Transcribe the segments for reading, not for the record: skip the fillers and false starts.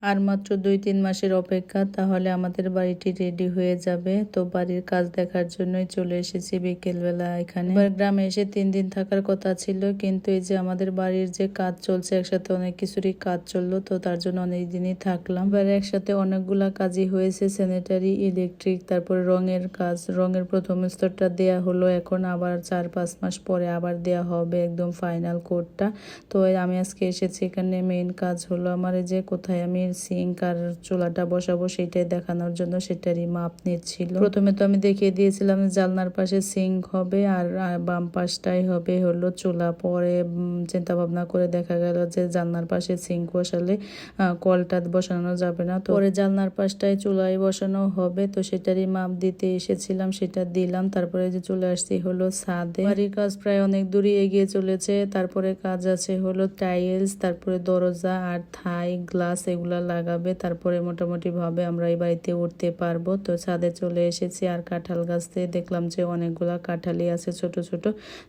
আর মাত্র 2-3 মাসের অপেক্ষা, তাহলে আমাদের বাড়িটি রেডি হয়ে যাবে। তো বাড়ির কাজ দেখার জন্যই চলে এসেছি বিকেলবেলা এখানে। এবার গ্রামে এসে 3 দিন থাকার কথা ছিল, কিন্তু এই যে আমাদের বাড়ির যে কাজ চলছে, একসাথে অনেক কিছুরই কাজ চললো, তো তার জন্য অনেক দিনই থাকলাম। এবার একসাথে অনেকগুলা কাজই হয়েছে, স্যানিটারি, ইলেকট্রিক, তারপরে রঙের কাজ। রঙের প্রথম স্তরটা দেয়া হলো, এখন আবার 4-5 মাস পরে আবার দেয়া হবে একদম ফাইনাল কোটটা। তো আমি আজকে এসেছি এখানে, মেইন কাজ হলো আমার এই যে কোথায় আমি সিঙ্ক আর চুলাটা বসাবো সেটাই দেখানোর জন্য, সেটারই মাপ নিচ্ছিল। প্রথমে তো আমি দেখিয়ে দিয়েছিলাম জানলার পাশে সিঙ্ক হবে আর বাম পাশটাই হবে হলো চুলা। পরে চিন্তা ভাবনা করে দেখা গেল যে জানলার পাশে সিঙ্ক বসালে কলটা বসানো যাবে না, তো পরে জানলার পাশটাই চুলায় বসানো হবে। তো সেটারই মাপ দিতে এসেছিলাম, সেটা দিলাম। তারপরে যে চলে আসছি হলো ছাদে। বাড়ির কাজ প্রায় অনেক দূরই এগিয়ে চলেছে। তারপরে কাজ আছে হলো টাইলস, তারপরে দরজা আর থাই গ্লাস এগুলা লাগাবে। তারপরে মোটামুটি ভাবে আমরা এই বাড়িতে উঠতে পারবো। তো ছাদে চলে এসেছি, আর কাঁঠাল গাছতে দেখলাম যে অনেকগুলা কাঁঠালই আছে ছোট ছোট।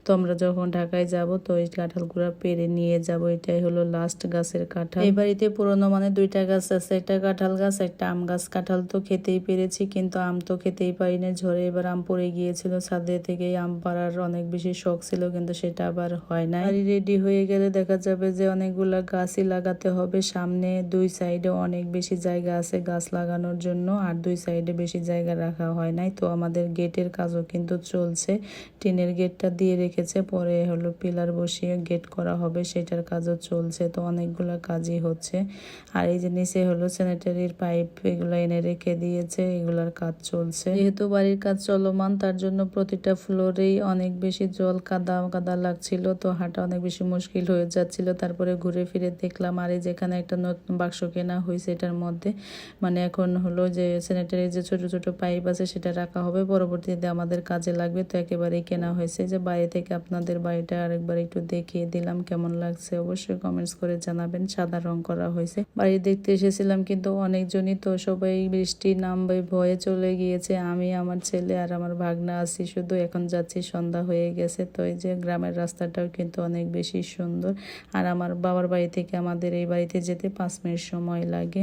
তো আমরা যখন ঢাকায় যাব তো এই কাঁঠালগুলা পেরে নিয়ে যাব। এটাই হলো লাস্ট গাছের কাঁঠাল। এই বাড়িতে পুরোনো মানে 2টা গাছ আছে, একটা কাঁঠাল গাছ, একটা আম গাছ। কাঁঠাল তো খেতেই পেরেছি, কিন্তু আম তো খেতেই পারি না, ঝড়ে এবার আম পড়ে গিয়েছিল। ছাদে থেকে আম পাড়ার অনেক বেশি শখ ছিল, কিন্তু সেটা আবার হয় না। বাড়ি রেডি হয়ে গেলে দেখা যাবে যে অনেকগুলা গাছই লাগাতে হবে। সামনে 2 সাইডে অনেক বেশি জায়গা আছে গাছ লাগানোর জন্য, আর 2 সাইডে বেশি জায়গা রাখা হয় নাই। তো আমাদের গেটের কাজও কিন্তু চলছে, টিনের গেটটা দিয়ে রেখেছে, পরে হলো পিলার বসিয়ে গেট করা হবে, সেটার কাজও চলছে। তো অনেকগুলা কাজই হচ্ছে। আর এই যে নিচে হলো স্যানিটারির পাইপ, এগুলো এনে রেখে দিয়েছে, এগুলার কাজ চলছে। যেহেতু বাড়ির কাজ চলমান, তার জন্য প্রতিটা ফ্লোরেই অনেক বেশি জল, কাদা কাদা লাগছিল, তো হাঁটা অনেক বেশি মুশকিল হয়ে যাচ্ছিল। তারপরে ঘুরে ফিরে দেখলাম, আর এই যেখানে একটা নতুন বাক্স কেনা হয়েছে, এটার মধ্যে মানে এখন হলো যে স্যানিটারি যে ছোট ছোট পাইপ আছে সেটা রাখা হবে, পরবর্তীতে আমাদের কাজে লাগবে। তো একেবারেই কেনা হয়েছে। যে বাইরে থেকে আপনাদের বাড়িটা আরেকবার একটু দেখিয়ে দিলাম, কেমন লাগছে অবশ্যই কমেন্টস করে জানাবেন। সাদা রং করা হয়েছে। বাড়ি দেখতে এসেছিলাম কিন্তু অনেকজনই, তো সবাই বৃষ্টি নামবে ভয়ে চলে গিয়েছে। আমি, আমার ছেলে আর আমার ভাগনা আছি শুধু। এখন যাচ্ছি, সন্ধ্যা হয়ে গেছে। তো এই যে গ্রামের রাস্তাটাও কিন্তু অনেক বেশি সুন্দর। আর আমার বাবার বাড়ি থেকে আমাদের এই বাড়িতে যেতে 5 মিনিট সময় লাগে।